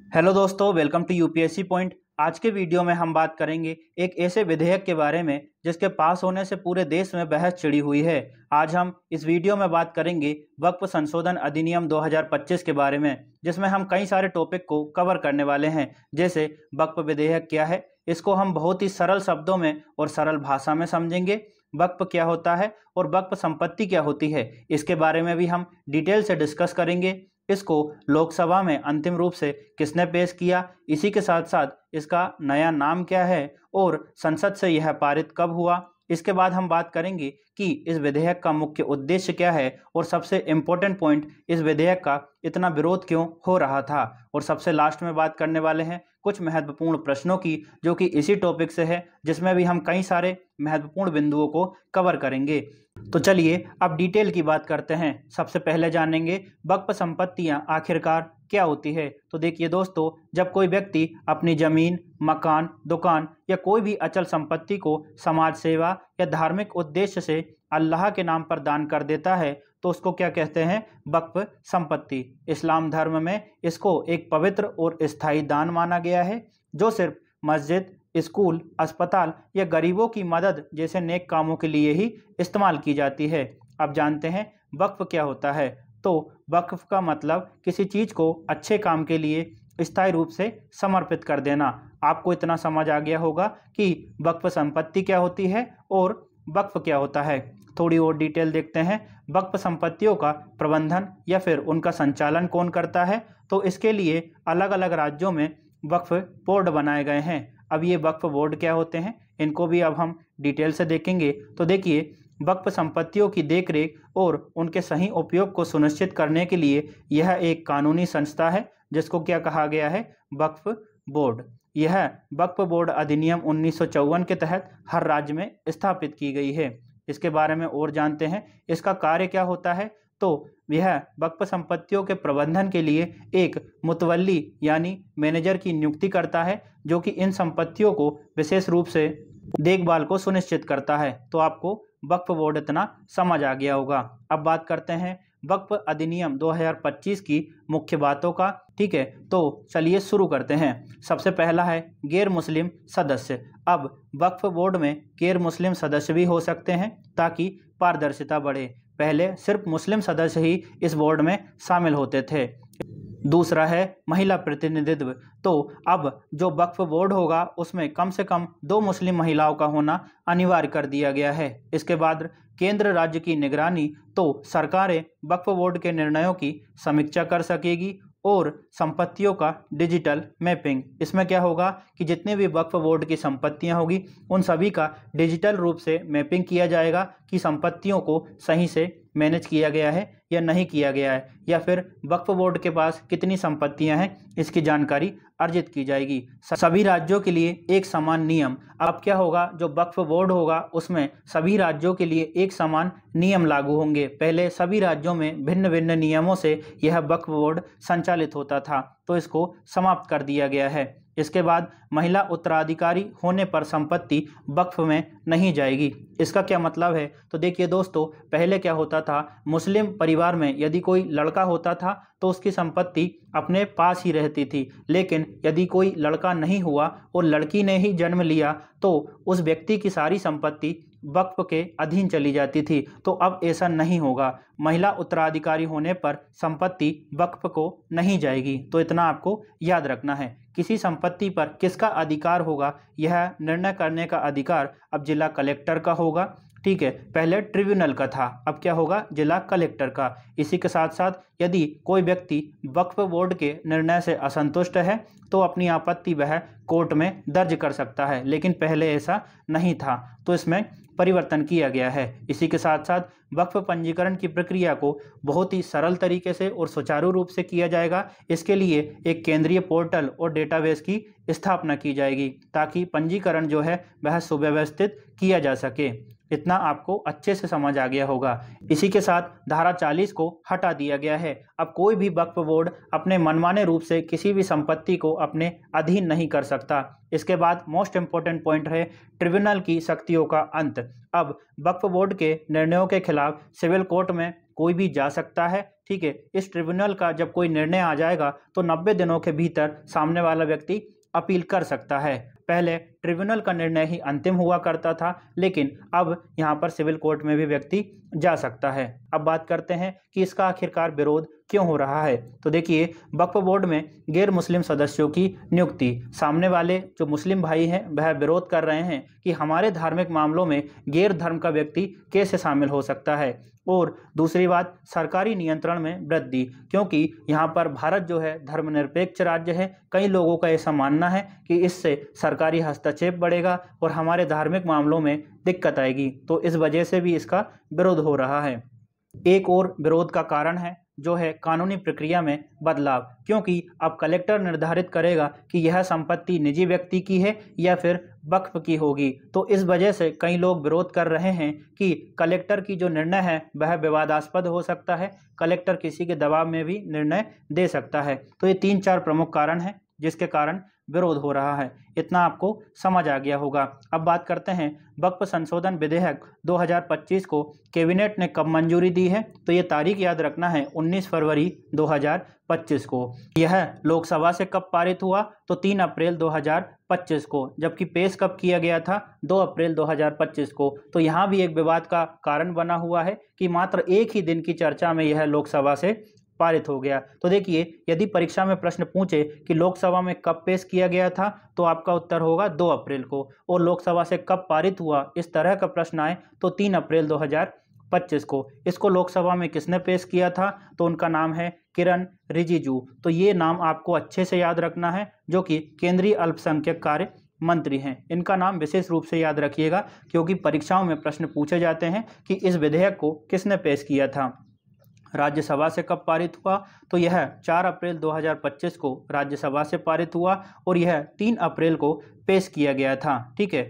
Hello दोस्तों, welcome to UPSC point. आज के वीडियो में हम बात करेंगे एक ऐसे विधेयक के बारे में जिसके पास होने से पूरे देश में बहस छिड़ी हुई है। आज हम इस वीडियो में बात करेंगे वक्फ संशोधन अधिनियम 2025 के बारे में, जिसमें हम कई सारे टॉपिक को कवर करने वाले हैं। जैसे वक्फ विधेयक क्या है, इसको हम बहुत ही सरल शब्दों में और सरल भाषा में समझेंगे। वक्फ क्या होता है और वक्फ संपत्ति क्या होती है, इसके बारे में भी हम डिटेल से डिस्कस करेंगे। इसको लोकसभा में अंतिम रूप से किसने पेश किया, इसी के साथ साथ इसका नया नाम क्या है और संसद से यह पारित कब हुआ। इसके बाद हम बात करेंगे कि इस विधेयक का मुख्य उद्देश्य क्या है और सबसे इम्पोर्टेंट पॉइंट, इस विधेयक का इतना विरोध क्यों हो रहा था। और सबसे लास्ट में बात करने वाले हैं कुछ महत्वपूर्ण प्रश्नों की, जो कि इसी टॉपिक से है, जिसमें भी हम कई सारे महत्वपूर्ण बिंदुओं को कवर करेंगे। तो चलिए अब डिटेल की बात करते हैं। सबसे पहले जानेंगे वक्फ संपत्तियां आखिरकार क्या होती है। तो देखिए दोस्तों, जब कोई व्यक्ति अपनी जमीन, मकान, दुकान या कोई भी अचल संपत्ति को समाज सेवा या धार्मिक उद्देश्य से अल्लाह के नाम पर दान कर देता है तो उसको क्या कहते हैं, वक्फ संपत्ति। इस्लाम धर्म में इसको एक पवित्र और स्थायी दान माना गया है, जो सिर्फ मस्जिद, स्कूल, अस्पताल या गरीबों की मदद जैसे नेक कामों के लिए ही इस्तेमाल की जाती है। अब जानते हैं वक्फ क्या होता है। तो वक्फ का मतलब किसी चीज़ को अच्छे काम के लिए स्थायी रूप से समर्पित कर देना। आपको इतना समझ आ गया होगा कि वक्फ संपत्ति क्या होती है और वक्फ क्या होता है। थोड़ी और डिटेल देखते हैं। वक्फ संपत्तियों का प्रबंधन या फिर उनका संचालन कौन करता है, तो इसके लिए अलग अलग राज्यों में वक्फ बोर्ड बनाए गए हैं। अब ये वक्फ बोर्ड क्या होते हैं, इनको भी अब हम डिटेल से देखेंगे। तो देखिए, वक्फ संपत्तियों की देखरेख और उनके सही उपयोग को सुनिश्चित करने के लिए यह एक कानूनी संस्था है, जिसको क्या कहा गया है, वक्फ बोर्ड। यह वक्फ बोर्ड अधिनियम 1954 के तहत हर राज्य में स्थापित की गई है। इसके बारे में और जानते हैं, इसका कार्य क्या होता है। तो यह वक्फ संपत्तियों के प्रबंधन के लिए एक मुतवल्ली यानी मैनेजर की नियुक्ति करता है, जो कि इन संपत्तियों को विशेष रूप से देखभाल को सुनिश्चित करता है। तो आपको वक्फ बोर्ड इतना समझ आ गया होगा। अब बात करते हैं वक्फ अधिनियम 2025 की मुख्य बातों का। ठीक है, तो चलिए शुरू करते हैं। सबसे पहला है गैर मुस्लिम सदस्य। अब वक्फ बोर्ड में गैर मुस्लिम सदस्य भी हो सकते हैं ताकि पारदर्शिता बढ़े। पहले सिर्फ मुस्लिम सदस्य ही इस बोर्ड में शामिल होते थे। दूसरा है महिला प्रतिनिधित्व। तो अब जो वक्फ बोर्ड होगा उसमें कम से कम 2 मुस्लिम महिलाओं का होना अनिवार्य कर दिया गया है। इसके बाद केंद्र राज्य की निगरानी, तो सरकारें वक्फ बोर्ड के निर्णयों की समीक्षा कर सकेगी। और संपत्तियों का डिजिटल मैपिंग, इसमें क्या होगा कि जितने भी वक्फ बोर्ड की संपत्तियां होगी उन सभी का डिजिटल रूप से मैपिंग किया जाएगा कि संपत्तियों को सही से मैनेज किया गया है या नहीं किया गया है, या फिर वक्फ बोर्ड के पास कितनी संपत्तियां हैं इसकी जानकारी अर्जित की जाएगी। सभी राज्यों के लिए एक समान नियम। अब क्या होगा, जो वक्फ बोर्ड होगा उसमें सभी राज्यों के लिए एक समान नियम लागू होंगे। पहले सभी राज्यों में भिन्न भिन्न नियमों से यह वक्फ बोर्ड संचालित होता था, तो इसको समाप्त कर दिया गया है। इसके बाद महिला उत्तराधिकारी होने पर संपत्ति वक्फ में नहीं जाएगी। इसका क्या मतलब है, तो देखिए दोस्तों, पहले क्या होता था, मुस्लिम परिवार में यदि कोई लड़का होता था तो उसकी संपत्ति अपने पास ही रहती थी। लेकिन यदि कोई लड़का नहीं हुआ और लड़की ने ही जन्म लिया तो उस व्यक्ति की सारी संपत्ति वक्फ के अधीन चली जाती थी। तो अब ऐसा नहीं होगा। महिला उत्तराधिकारी होने पर संपत्ति वक्फ को नहीं जाएगी। तो इतना आपको याद रखना है। किसी संपत्ति पर किसका अधिकार होगा, यह निर्णय करने का अधिकार अब जिला कलेक्टर का होगा। ठीक है, पहले ट्रिब्यूनल का था, अब क्या होगा, जिला कलेक्टर का। इसी के साथ साथ यदि कोई व्यक्ति वक्फ बोर्ड के निर्णय से असंतुष्ट है तो अपनी आपत्ति वह कोर्ट में दर्ज कर सकता है, लेकिन पहले ऐसा नहीं था, तो इसमें परिवर्तन किया गया है। इसी के साथ साथ वक्फ पंजीकरण की प्रक्रिया को बहुत ही सरल तरीके से और सुचारू रूप से किया जाएगा। इसके लिए एक केंद्रीय पोर्टल और डेटाबेस की स्थापना की जाएगी ताकि पंजीकरण जो है वह सुव्यवस्थित किया जा सके। इतना आपको अच्छे से समझ आ गया होगा। इसी के साथ धारा 40 को हटा दिया गया है। अब कोई भी वक्फ बोर्ड अपने मनमाने रूप से किसी भी संपत्ति को अपने अधीन नहीं कर सकता। इसके बाद मोस्ट इंपॉर्टेंट पॉइंट है ट्रिब्यूनल की शक्तियों का अंत। अब वक्फ बोर्ड के निर्णयों के खिलाफ सिविल कोर्ट में कोई भी जा सकता है, ठीक है, इस ट्रिब्यूनल का जब कोई निर्णय आ जाएगा तो 90 दिनों के भीतर सामने वाला व्यक्ति अपील कर सकता है। पहले ट्रिब्यूनल का निर्णय ही अंतिम हुआ करता था, लेकिन अब यहाँ पर सिविल कोर्ट में भी व्यक्ति जा सकता है। अब बात करते हैं कि इसका आखिरकार विरोध क्यों हो रहा है। तो देखिए, वक्फ बोर्ड में गैर मुस्लिम सदस्यों की नियुक्ति, सामने वाले जो मुस्लिम भाई हैं वह विरोध कर रहे हैं कि हमारे धार्मिक मामलों में गैर धर्म का व्यक्ति कैसे शामिल हो सकता है। और दूसरी बात, सरकारी नियंत्रण में वृद्धि, क्योंकि यहाँ पर भारत जो है धर्मनिरपेक्ष राज्य है। कई लोगों का ऐसा मानना है कि इससे सरकारी हस्तक्षेप बढ़ेगा और हमारे धार्मिक मामलों में दिक्कत आएगी, तो इस वजह से भी इसका विरोध हो रहा है। एक और विरोध का कारण है जो है कानूनी प्रक्रिया में बदलाव, क्योंकि अब कलेक्टर निर्धारित करेगा कि यह संपत्ति निजी व्यक्ति की है या फिर वक्फ की होगी। तो इस वजह से कई लोग विरोध कर रहे हैं कि कलेक्टर की जो निर्णय है वह विवादास्पद हो सकता है, कलेक्टर किसी के दबाव में भी निर्णय दे सकता है। तो ये 3-4 प्रमुख कारण हैं जिसके कारण विरोध हो रहा है। इतना आपको समझ आ गया होगा। अब बात करते हैं वक्फ संशोधन विधेयक 2025 को कैबिनेट ने कब मंजूरी दी है। तो ये तारीख याद रखना है, 19 फरवरी 2025 को। यह लोकसभा से कब पारित हुआ, तो 3 अप्रैल 2025 को, जबकि पेश कब किया गया था, 2 अप्रैल 2025 को। तो यहाँ भी एक विवाद का कारण बना हुआ है कि मात्र एक ही दिन की चर्चा में यह लोकसभा से पारित हो गया। तो देखिए, यदि परीक्षा में प्रश्न पूछे कि लोकसभा में कब पेश किया गया था, तो आपका उत्तर होगा 2 अप्रैल को, और लोकसभा से कब पारित हुआ, इस तरह का प्रश्न आए तो 3 अप्रैल 2025 को। इसको लोकसभा में किसने पेश किया था, तो उनका नाम है किरण रिजिजू। तो ये नाम आपको अच्छे से याद रखना है, जो कि केंद्रीय अल्पसंख्यक कार्य मंत्री हैं। इनका नाम विशेष रूप से याद रखिएगा, क्योंकि परीक्षाओं में प्रश्न पूछे जाते हैं कि इस विधेयक को किसने पेश किया था। राज्यसभा से कब पारित हुआ, तो यह 4 अप्रैल 2025 को राज्यसभा से पारित हुआ और यह 3 अप्रैल को पेश किया गया था। ठीक है,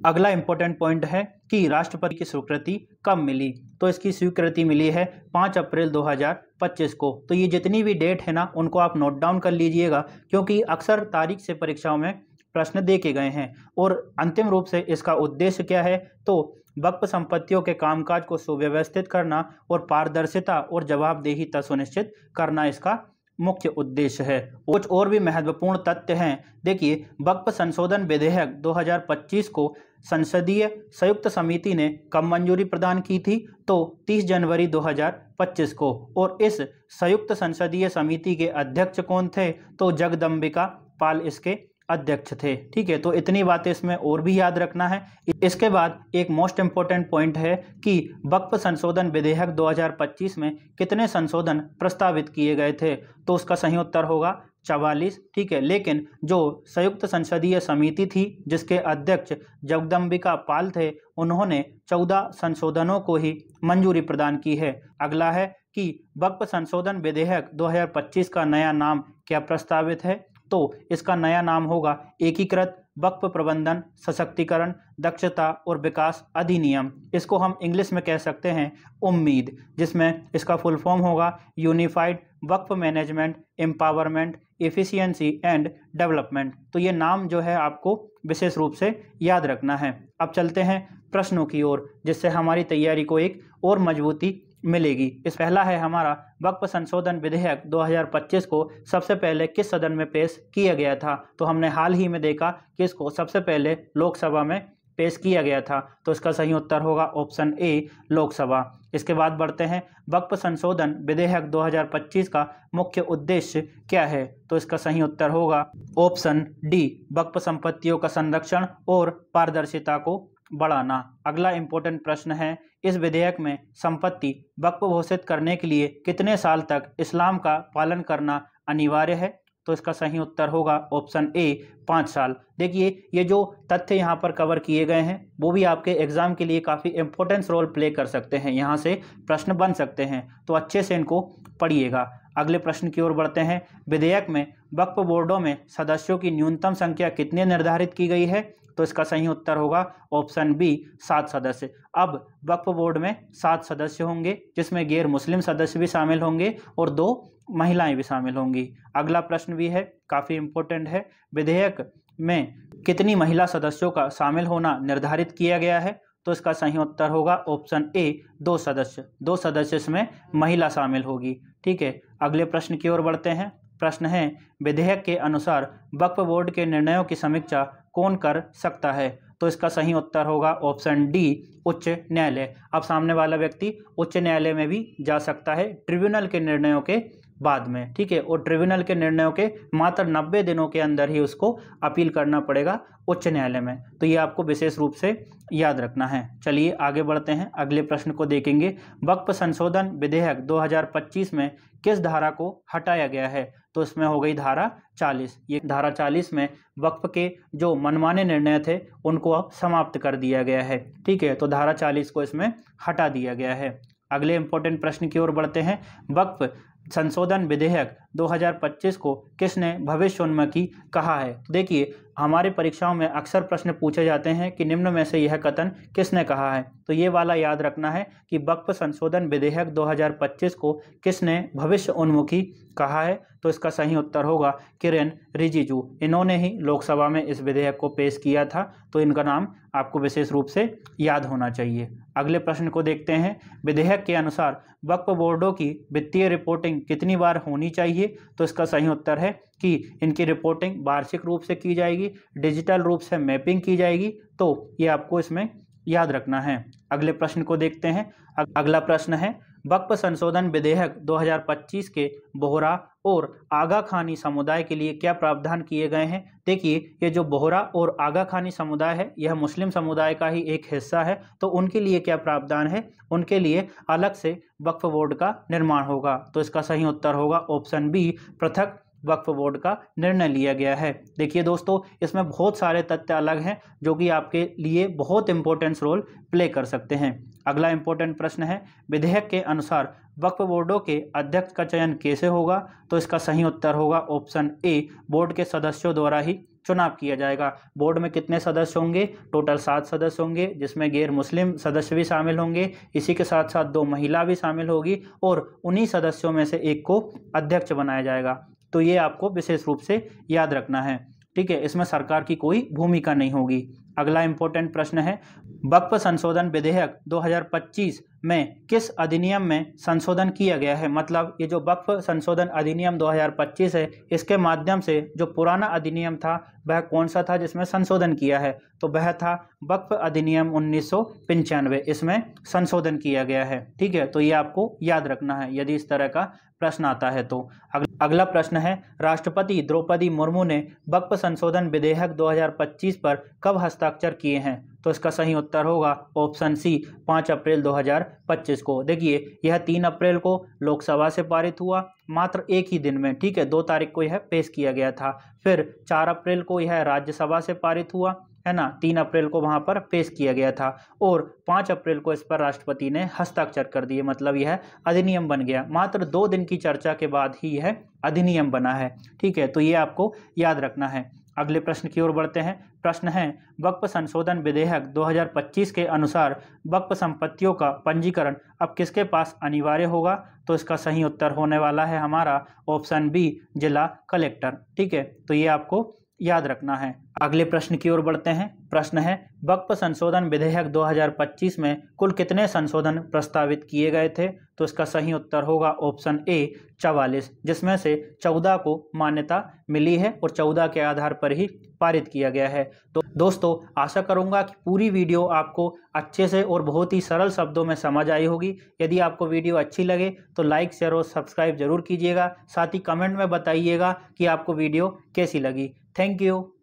अगला इंपॉर्टेंट पॉइंट है कि राष्ट्रपति की स्वीकृति कब मिली। तो इसकी स्वीकृति मिली है 5 अप्रैल 2025 को। तो ये जितनी भी डेट है ना, उनको आप नोट डाउन कर लीजिएगा, क्योंकि अक्सर तारीख से परीक्षाओं में प्रश्न देखे गए हैं। और अंतिम रूप से इसका उद्देश्य क्या है, तो वक्फ संपत्तियों के कामकाज को सुव्यवस्थित करना और पारदर्शिता और जवाबदेही सुनिश्चित करना इसका मुख्य उद्देश्य है। कुछ और भी महत्वपूर्ण तथ्य हैं। देखिए, वक्फ संशोधन विधेयक 2025 को संसदीय संयुक्त समिति ने कब मंजूरी प्रदान की थी, तो 30 जनवरी 2025 को। और इस संयुक्त संसदीय समिति के अध्यक्ष कौन थे, तो जगदम्बिका पाल इसके अध्यक्ष थे। ठीक है, तो इतनी बातें इसमें और भी याद रखना है। इसके बाद एक मोस्ट इंपॉर्टेंट पॉइंट है कि वक्फ संशोधन विधेयक 2025 में कितने संशोधन प्रस्तावित किए गए थे, तो उसका सही उत्तर होगा 44। ठीक है, लेकिन जो संयुक्त संसदीय समिति थी जिसके अध्यक्ष जगदम्बिका पाल थे, उन्होंने 14 संशोधनों को ही मंजूरी प्रदान की है। अगला है कि वक्फ संशोधन विधेयक 2025 का नया नाम क्या प्रस्तावित है, तो इसका नया नाम होगा एकीकृत वक्फ प्रबंधन सशक्तिकरण दक्षता और विकास अधिनियम। इसको हम इंग्लिश में कह सकते हैं उम्मीद, जिसमें इसका फुल फॉर्म होगा unified Waqf management empowerment efficiency and development. तो ये नाम जो है आपको विशेष रूप से याद रखना है। अब चलते हैं प्रश्नों की ओर, जिससे हमारी तैयारी को एक और मजबूती मिलेगी। इस पहला है हमारा, वक्फ संशोधन विधेयक 2025 को सबसे पहले किस सदन में पेश किया गया था। तो हमने हाल ही में देखा कि इसको सबसे पहले लोकसभा में पेश किया गया था, तो इसका सही उत्तर होगा ऑप्शन ए, लोकसभा। इसके बाद बढ़ते हैं, वक्फ संशोधन विधेयक 2025 का मुख्य उद्देश्य क्या है, तो इसका सही उत्तर होगा ऑप्शन डी, वक्फ संपत्तियों का संरक्षण और पारदर्शिता को बढ़ाना। अगला इंपॉर्टेंट प्रश्न है, इस विधेयक में संपत्ति वक्फ घोषित करने के लिए कितने साल तक इस्लाम का पालन करना अनिवार्य है, तो इसका सही उत्तर होगा ऑप्शन ए, 5 साल। देखिए, ये जो तथ्य यहाँ पर कवर किए गए हैं वो भी आपके एग्जाम के लिए काफ़ी इंपॉर्टेंस रोल प्ले कर सकते हैं, यहाँ से प्रश्न बन सकते हैं, तो अच्छे से इनको पढ़िएगा। अगले प्रश्न की ओर बढ़ते हैं, विधेयक में वक्फ बोर्डों में सदस्यों की न्यूनतम संख्या कितनी निर्धारित की गई है, तो इसका सही उत्तर होगा ऑप्शन बी, 7 सदस्य। अब वक्फ बोर्ड में 7 सदस्य होंगे, जिसमें गैर मुस्लिम सदस्य भी शामिल होंगे और 2 महिलाएं भी शामिल होंगी। अगला प्रश्न भी है, काफ़ी इंपॉर्टेंट है, विधेयक में कितनी महिला सदस्यों का शामिल होना निर्धारित किया गया है, तो इसका सही उत्तर होगा ऑप्शन ए 2 सदस्य। 2 सदस्य इसमें महिला शामिल होगी। ठीक है, अगले प्रश्न की ओर बढ़ते हैं। प्रश्न है, विधेयक के अनुसार वक्फ बोर्ड के निर्णयों की समीक्षा कौन कर सकता है? तो इसका सही उत्तर होगा ऑप्शन डी उच्च न्यायालय। अब सामने वाला व्यक्ति उच्च न्यायालय में भी जा सकता है ट्रिब्यूनल के निर्णयों के बाद में। ठीक है, और ट्रिब्यूनल के निर्णयों के मात्र 90 दिनों के अंदर ही उसको अपील करना पड़ेगा उच्च न्यायालय में। तो ये आपको विशेष रूप से याद रखना है। चलिए आगे बढ़ते हैं, अगले प्रश्न को देखेंगे। वक्फ संशोधन विधेयक 2025 में किस धारा को हटाया गया है? तो इसमें हो गई धारा 40। ये धारा 40 में वक्फ के जो मनमाने निर्णय थे उनको अब समाप्त कर दिया गया है। ठीक है, तो धारा 40 को इसमें हटा दिया गया है। अगले इंपॉर्टेंट प्रश्न की ओर बढ़ते हैं। वक्फ संशोधन विधेयक 2025 को किसने भविष्योन्मुखी कहा है? देखिए, हमारे परीक्षाओं में अक्सर प्रश्न पूछे जाते हैं कि निम्न में से यह कथन किसने कहा है। तो ये वाला याद रखना है कि वक्फ संशोधन विधेयक 2025 को किसने भविष्य उन्मुखी कहा है? तो इसका सही उत्तर होगा किरेन रिजिजू। इन्होंने ही लोकसभा में इस विधेयक को पेश किया था, तो इनका नाम आपको विशेष रूप से याद होना चाहिए। अगले प्रश्न को देखते हैं। विधेयक के अनुसार वक्फ बोर्डों की वित्तीय रिपोर्टिंग कितनी बार होनी चाहिए? तो इसका सही उत्तर है कि इनकी रिपोर्टिंग वार्षिक रूप से की जाएगी, डिजिटल रूप से मैपिंग की जाएगी। तो ये आपको इसमें याद रखना है। अगले प्रश्न को देखते हैं। अगला प्रश्न है, वक्फ संशोधन विधेयक 2025 के बोहरा और आगा खानी समुदाय के लिए क्या प्रावधान किए गए हैं? देखिए, ये जो बोहरा और आगा खानी समुदाय है यह मुस्लिम समुदाय का ही एक हिस्सा है। तो उनके लिए क्या प्रावधान है? उनके लिए अलग से वक्फ बोर्ड का निर्माण होगा। तो इसका सही उत्तर होगा ऑप्शन बी पृथक वक्फ बोर्ड का निर्णय लिया गया है। देखिए दोस्तों, इसमें बहुत सारे तथ्य अलग हैं जो कि आपके लिए बहुत इंपॉर्टेंट रोल प्ले कर सकते हैं। अगला इंपॉर्टेंट प्रश्न है, विधेयक के अनुसार वक्फ बोर्डों के अध्यक्ष का चयन कैसे होगा? तो इसका सही उत्तर होगा ऑप्शन ए बोर्ड के सदस्यों द्वारा ही चुनाव किया जाएगा। बोर्ड में कितने सदस्य होंगे? टोटल 7 सदस्य होंगे, जिसमें गैर मुस्लिम सदस्य भी शामिल होंगे। इसी के साथ साथ 2 महिला भी शामिल होगी और उन्हीं सदस्यों में से एक को अध्यक्ष बनाया जाएगा। तो ये आपको विशेष रूप से याद रखना है। ठीक है, इसमें सरकार की कोई भूमिका नहीं होगी। अगला इंपॉर्टेंट प्रश्न है, वक्फ संशोधन विधेयक 2025 में किस अधिनियम में संशोधन किया गया है? मतलब ये जो वक्फ संशोधन अधिनियम 2025 है, इसके माध्यम से जो पुराना अधिनियम था वह कौन सा था जिसमें संशोधन किया है? तो वह था वक्फ अधिनियम 1995। इसमें संशोधन किया गया है। ठीक है, तो ये आपको याद रखना है यदि इस तरह का प्रश्न आता है तो। अगला प्रश्न है, राष्ट्रपति द्रौपदी मुर्मू ने वक्फ संशोधन विधेयक 2025 पर कब हस्ताक्षर किए हैं? तो इसका सही उत्तर होगा ऑप्शन सी 5 अप्रैल 2025 को। देखिए, यह 3 अप्रैल को लोकसभा से पारित हुआ, मात्र एक ही दिन में। ठीक है, 2 तारीख को यह पेश किया गया था। फिर 4 अप्रैल को यह राज्यसभा से पारित हुआ, है ना। 3 अप्रैल को वहां पर पेश किया गया था और 5 अप्रैल को इस पर राष्ट्रपति ने हस्ताक्षर कर दिए। मतलब यह अधिनियम बन गया। मात्र 2 दिन की चर्चा के बाद ही यह अधिनियम बना है। ठीक है, तो ये आपको याद रखना है। अगले प्रश्न की ओर बढ़ते हैं। प्रश्न है, वक्फ संशोधन विधेयक 2025 के अनुसार वक्फ संपत्तियों का पंजीकरण अब किसके पास अनिवार्य होगा? तो इसका सही उत्तर होने वाला है हमारा ऑप्शन बी जिला कलेक्टर। ठीक है, तो ये आपको याद रखना है। अगले प्रश्न की ओर बढ़ते हैं। प्रश्न है, वक्फ संशोधन विधेयक 2025 में कुल कितने संशोधन प्रस्तावित किए गए थे? तो इसका सही उत्तर होगा ऑप्शन ए 44, जिसमें से 14 को मान्यता मिली है और 14 के आधार पर ही पारित किया गया है। तो दोस्तों, आशा करूंगा कि पूरी वीडियो आपको अच्छे से और बहुत ही सरल शब्दों में समझ आई होगी। यदि आपको वीडियो अच्छी लगे तो लाइक, शेयर और सब्सक्राइब जरूर कीजिएगा। साथ ही कमेंट में बताइएगा कि आपको वीडियो कैसी लगी। Thank you.